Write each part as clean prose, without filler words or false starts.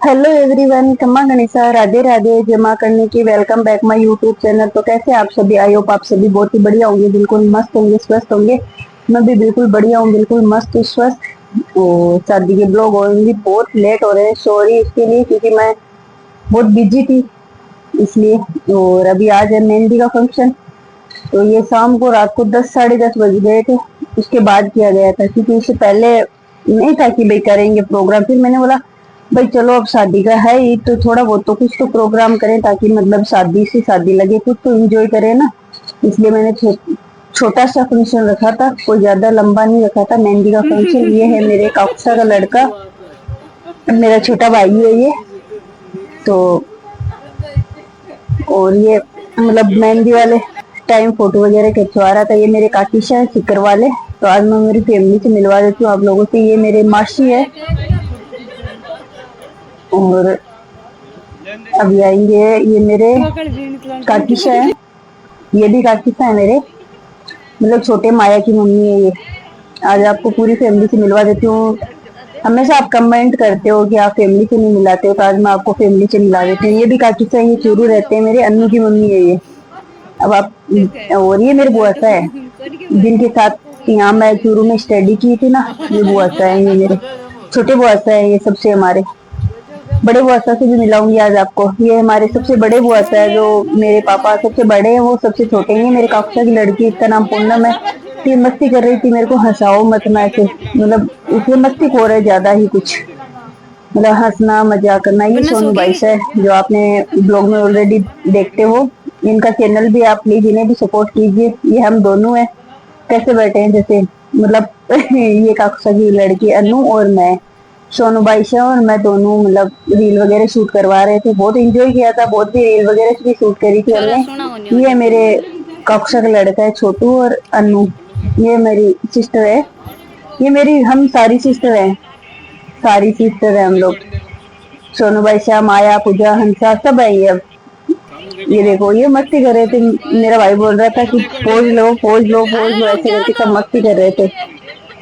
Hello everyone, खम्मा गणेशा, राधे राधे, जमा करने की welcome back my YouTube channel. तो कैसे आप सभी? आई होप आप सभी बहुत ही बढ़िया होंगे, बिल्कुल मस्त होंगे, स्वस्थ होंगे। मैं भी बिल्कुल बढ़िया हूँ, बिल्कुल मस्त स्वस्थ। और शादी के ब्लॉग होंगे बहुत लेट हो रहे हैं, सॉरी इसके लिए, क्योंकि मैं बहुत बिजी थी इसलिए। और अभी आज है मेहंदी का फंक्शन, तो ये शाम को रात को 10 साढ़े 10 बज गए थे। उसके बाद किया गया था, क्योंकि उससे पहले नहीं था कि भाई करेंगे प्रोग्राम। फिर मैंने बोला भाई चलो अब शादी का है ही तो थोड़ा बहुत तो कुछ तो प्रोग्राम करें, ताकि मतलब शादी से शादी लगे, कुछ तो एंजॉय करें ना। इसलिए मैंने छोटा सा फंक्शन रखा था, कोई ज्यादा लंबा नहीं रखा था। मेहंदी का फंक्शन। ये है मेरे काका का लड़का, मेरा छोटा भाई है ये। तो और ये मतलब मेहंदी वाले टाइम फोटो वगैरह खिंचवा रहा था। ये मेरे काकीशा है सिकर वाले। तो आज मैं मेरी फैमिली से मिलवा देती हूँ आप लोगों से। ये मेरे मासी है, और अभी आएंगे ये मेरे काकीशा है। ये भी काकीशा है मेरे, मतलब छोटे माया की मम्मी है ये। आज आपको पूरी फैमिली से मिलवा देती हूँ। हमेशा आप कमेंट करते हो कि आप फैमिली से नहीं मिलाते हो, तो आज मैं आपको फैमिली से मिला देती हूँ। ये भी काकीशा है, ये चूरू रहते हैं मेरे, अन्नू की मम्मी है ये। अब आप, और ये मेरे बुआसा है जिनके साथ यहाँ मैं चूरू में स्टडी की थी ना। ये बुआसा है, ये मेरे छोटे बुआसा है ये सबसे। हमारे बड़े बुआसा से भी मिलाऊंगी आज आपको। ये हमारे सबसे बड़े बुआसा है, जो मेरे पापा सबसे बड़े हैं, वो सबसे छोटे हैं। मेरे काका की लड़की, इसका नाम पूनम है। ये मस्ती कर रही थी, मेरे को हंसाओ मत ना ऐसे, मतलब इसे मस्ती हो रहा है ज्यादा ही कुछ, मतलब हंसना मजाक करना। ये सोनू भाई से, जो आपने ब्लॉग में ऑलरेडी देखते हो। इनका चैनल भी आप प्लीज इन्हें भी सपोर्ट कीजिए। ये हम दोनों हैं, कैसे बैठे हैं जैसे, मतलब ये काका की लड़की अनु और मैं, सोनू भाई शाह और मैं दोनों मतलब रील वगैरह शूट करवा रहे थे। बहुत एंजॉय किया था, बहुत भी रील वगैरह भी शूट करी थी हमने। ये मेरे कक्षा का लड़का है छोटू, और अनु ये मेरी सिस्टर है। ये मेरी, हम सारी सिस्टर है, सारी सिस्टर है हम लोग। सोनू भाई शाह, माया, पूजा, हंसा सब है ये। अब ये देखो ये मस्ती कर रहे थे। मेरा भाई बोल रहा था कि पोज लो पोज लो पोज लो, ऐसे करके सब मस्ती कर रहे थे।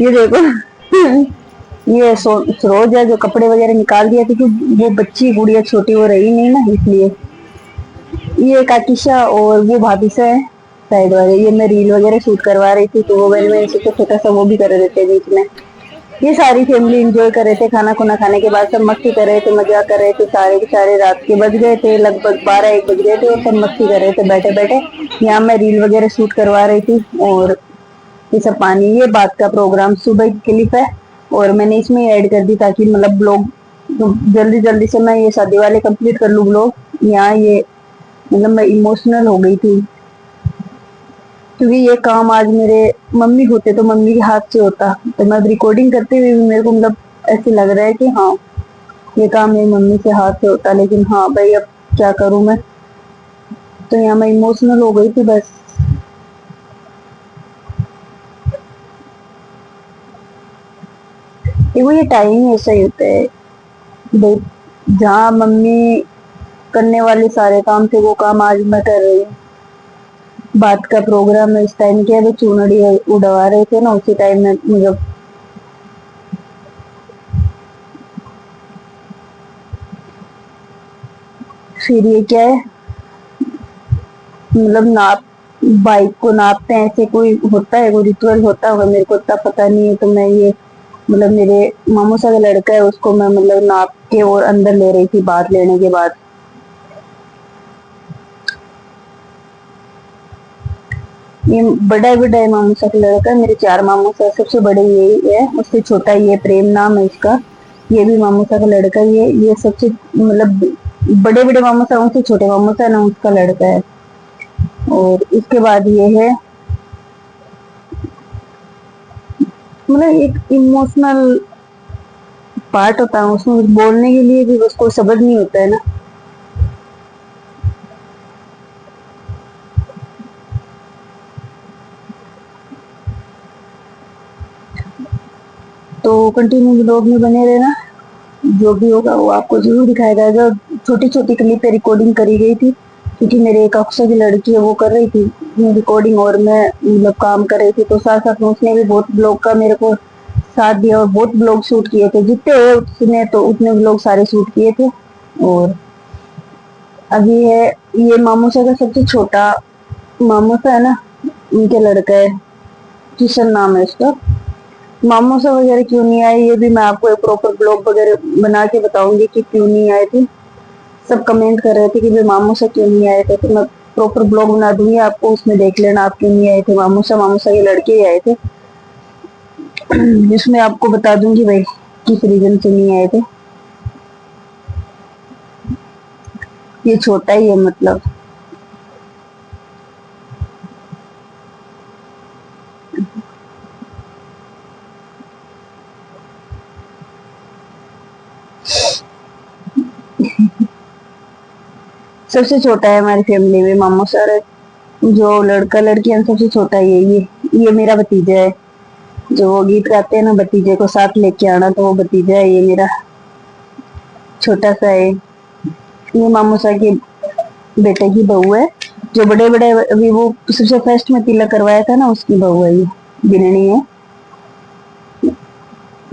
ये देखो ये सरोज है, जो कपड़े वगैरह निकाल दिया, क्योंकि वो बच्ची गुड़िया छोटी हो रही नहीं ना, इसलिए। ये काटिशा और वो भाभीसा है साइड वाले। ये मैं रील वगैरह शूट करवा रही थी, तो वो मैंने सोचा छोटा सा वो भी कर देते बीच में। ये सारी फैमिली एंजॉय कर रहे थे, खाना खुना खाने के बाद सब मस्ती कर रहे थे, मजाक कर रहे थे। सारे के सारे रात के बज गए थे, लगभग 12-1 बज गए थे, और सब मस्ती कर रहे थे बैठे बैठे। यहाँ मैं रील वगैरह शूट करवा रही थी। और ये सब पानी, ये बात का प्रोग्राम सुबह की क्लिप है, और मैंने इसमें ऐड कर दी, ताकि मतलब ब्लॉग जल्दी जल्दी से मैं ये शादी वाले कंप्लीट कर लूँ ब्लॉग। यहाँ ये मतलब मैं इमोशनल हो गई थी, क्योंकि ये काम आज मेरे मम्मी होते तो मम्मी के हाथ से होता। तो मैं रिकॉर्डिंग करते हुए भी मेरे को मतलब ऐसे लग रहा है कि हाँ ये काम मेरी मम्मी के हाथ से होता, लेकिन हाँ भाई अब क्या करूं मैं। तो यहाँ मैं इमोशनल हो गई थी बस। देखो ये टाइम ऐसा ही होता है भाई, जहाँ मम्मी करने वाले सारे काम थे वो काम आज मैं कर रही हूँ। बात का प्रोग्राम में इस टाइम किया, तो चूनड़ी उड़वा रहे थे ना, उसी टाइम में मुझे। फिर ये क्या है, मतलब नाप, बाइक को नापते हैं ऐसे, कोई होता है, कोई रिचुअल होता होगा, मेरे को इतना पता नहीं है। तो मैं ये मतलब मेरे मामू सा का लड़का है, उसको मैं मतलब नाप के और अंदर ले रही थी बात लेने के बाद। ये बड़ा बड़ा है मामू सा का लड़का, मेरे 4 मामू सा, सबसे बड़े ये है, उससे छोटा ये प्रेम नाम है इसका। ये भी मामू सा का लड़का ही है। ये सबसे मतलब बड़े बड़े मामू सा, उनसे छोटे मामू सा ना, उसका लड़का है। और इसके बाद ये है, मतलब एक इमोशनल पार्ट होता है उसमें, कुछ बोलने के लिए भी उसको शब्द नहीं होता है ना। तो कंटिन्यू ब्लॉग में बने रहना, जो भी होगा वो आपको जरूर दिखाया जाएगा। छोटी छोटी क्लिप पे रिकॉर्डिंग करी गई थी, क्योंकि मेरे एक अक्सर की लड़की है वो कर रही थी रिकॉर्डिंग, और मैं मतलब काम कर रही थी, तो साथ साथ में उसने भी बहुत ब्लॉग का मेरे को साथ दिया और बहुत ब्लॉग शूट किए थे, जितने हुए उतने तो उतने ब्लॉग सारे शूट किए थे। और अभी है ये मामूसा का सबसे छोटा मामूसा है ना, उनके लड़का है, किशन नाम है उसका। मामूसा वगैरह क्यों नहीं आए ये भी मैं आपको एक प्रॉपर ब्लॉग वगैरह बना के बताऊंगी कि क्यों नहीं आए थे। सब कमेंट कर रहे थे कि भाई मामूसा क्यों नहीं आए थे, तो मैं प्रॉपर ब्लॉग बना दूंगी आपको, उसमें देख लेना आप क्यों नहीं आए थे। मामूसा मामूसा के लड़के ही आए थे, जिसमें आपको बता दूंगी भाई किस रीजन से नहीं आए थे। ये छोटा ही है मतलब। सबसे छोटा है हमारी फैमिली में मामू सर, जो लड़का लड़की है सबसे छोटा ये मेरा भतीजा है। जो वो गीत गाते हैं ना, भतीजे को साथ लेके आना, तो वो भतीजा है ये मेरा, छोटा सा है। ये मामू सर के बेटे की बहू है, जो बड़े बड़े अभी वो सबसे फर्स्ट में तिलक करवाया था ना, उसकी बहू है ये, बिननी है।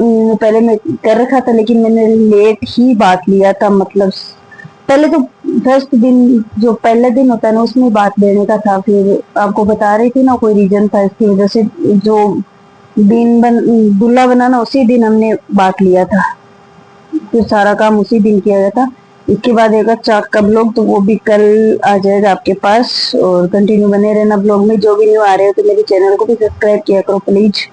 पहले मैं कर रखा था लेकिन मैंने लेट ही बात लिया था, मतलब पहले तो फर्स्ट दिन जो पहले दिन होता है ना उसमें बात देने का था, फिर आपको बता रही थी ना कोई रीजन था इसकी वजह से, जो दिन बन दूल्हा बना ना उसी दिन हमने बात लिया था, फिर सारा काम उसी दिन किया गया था। इसके बाद एक चाक का ब्लॉग तो वो भी कल आ जाएगा आपके पास, और कंटिन्यू बने रहना ब्लॉग में। जो भी न्यू आ रहे हो तो मेरे चैनल को भी सब्सक्राइब किया करो प्लीज,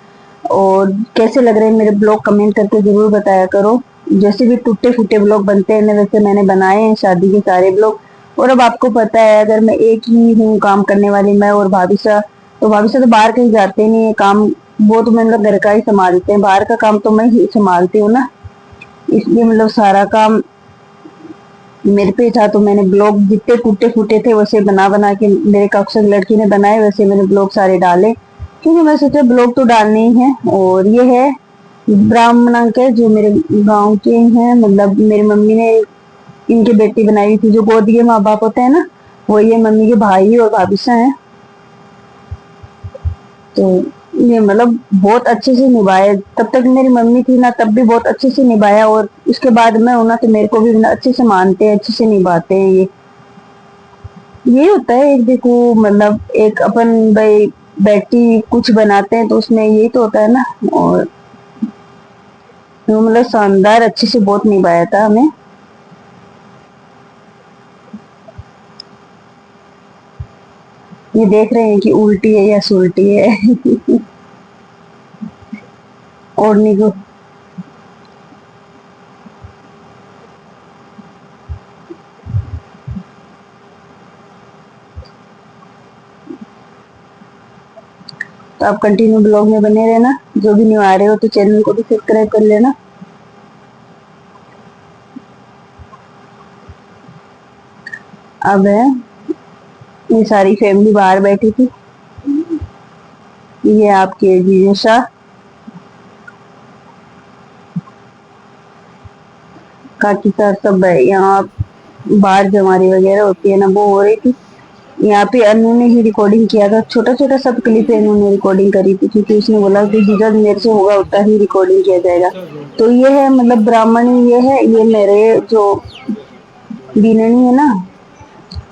और कैसे लग रहे हैं मेरे ब्लॉग कमेंट करके जरूर बताया करो। जैसे भी टूटे फूटे ब्लॉग बनते हैं ना वैसे मैंने बनाए हैं शादी के सारे ब्लॉग। और अब आपको पता है अगर मैं एक ही हूँ काम करने वाली, मैं और भाभी सा, तो भाभी सा तो बाहर कहीं जाते नहीं है काम, वो तो मतलब घर का ही संभालते हैं, बाहर का काम तो मैं ही संभालती हूँ ना, इसलिए मतलब सारा काम मेरे पे था। तो मैंने ब्लॉग जितने टूटे फूटे थे वैसे बना बना के, मेरे कक्षा की लड़की ने बनाए वैसे मैंने ब्लॉग सारे डाले, क्योंकि मैं सोचा ब्लॉग तो डालने ही है। और ये है ब्राह्मण अंकल जो मेरे गांव के हैं, मतलब मेरी मम्मी ने इनकी बेटी बनाई हुई थी, जो गोद के माँ बाप होते हैं ना, वो ये मम्मी के भाई और भाभी सा है। तो ये मतलब बहुत अच्छे से निभाया, तब तक मेरी मम्मी थी ना तब भी बहुत अच्छे से निभाया, और उसके बाद मैं हूं ना तो मेरे को भी अच्छे से मानते हैं, अच्छे से निभाते हैं। ये होता है एक, देखो मतलब एक अपन भाई बेटी कुछ बनाते हैं तो उसमें यही तो होता है ना। और वो मतलब शानदार अच्छे से बहुत निभाया था हमें। ये देख रहे हैं कि उल्टी है या सुलटी है। ओढ़नी को तो आप कंटिन्यू ब्लॉग में बने रहना, जो भी न्यू आ रहे हो तो चैनल को भी सब्सक्राइब कर लेना। अब है ये सारी फैमिली बाहर बैठी थी, ये आपके जीजा काकी का सब है यहाँ। बाहर जमारी वगैरह होती है ना वो हो रही थी, यहाँ पे अनु ने ही रिकॉर्डिंग किया था, छोटा छोटा सब क्लिप अनु ने रिकॉर्डिंग करी थी, क्योंकि उसने बोला कि जितना मेरे से होगा उतना ही रिकॉर्डिंग किया जाएगा। तो ये है मतलब ब्राह्मण, ये है ये मेरे जो बीननी है ना,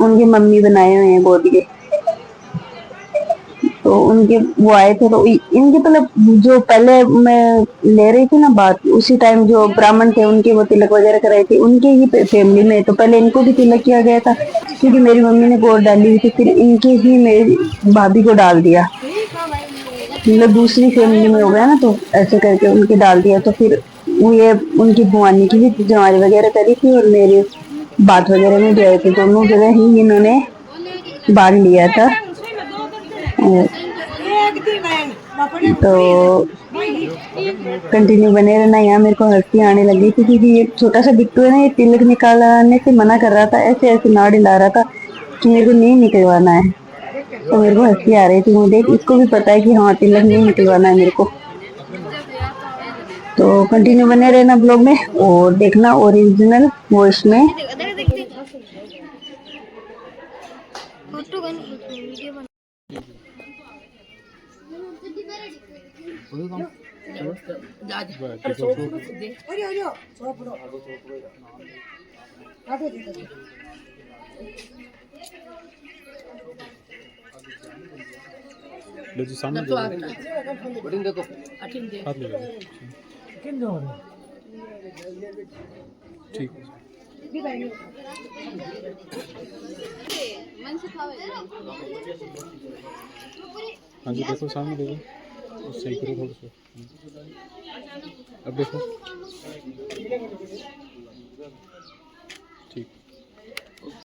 उनकी मम्मी बनाए हुए हैं गोद के। तो उनके वो आए थे, तो इनके मतलब जो पहले मैं ले रही थी ना बात, उसी टाइम जो ब्राह्मण थे उनके वो तिलक वगैरह कराए थे, उनके ही फैमिली में तो पहले इनको भी तिलक किया गया था, क्योंकि मेरी मम्मी ने गोद डाली हुई थी, फिर इनके ही मेरी भाभी को डाल दिया, मतलब दूसरी फैमिली में हो गया ना, तो ऐसे करके उनके डाल दिया। तो फिर वो ये उनकी बुआनी की भी जमारी वगैरह करी थी, और मेरे बात वगैरह में भी आए थे, दोनों जगह ही इन्होंने बांध लिया था। तो कंटिन्यू बने रहना, यहाँ मेरे को हंसी आने लगी थी, क्योंकि ये छोटा सा बिट्टू है ना, ये तिलक निकालने से मना कर रहा था, ऐसे ऐसे ना हिला रहा था कि मेरे को नहीं निकलवाना है। तो मेरे को हंसी आ रही थी, मुझे इसको भी पता है कि हाँ तिलक नहीं निकलवाना है मेरे को। तो कंटिन्यू बने रहना ब्लॉग में और देखना ओरिजिनल वॉइस में। जी सामने तो आ गया हाथ लगा ठीक है हाँ जी देखो सामने देखो सही करो थोड़ा सा अब देखो ठीक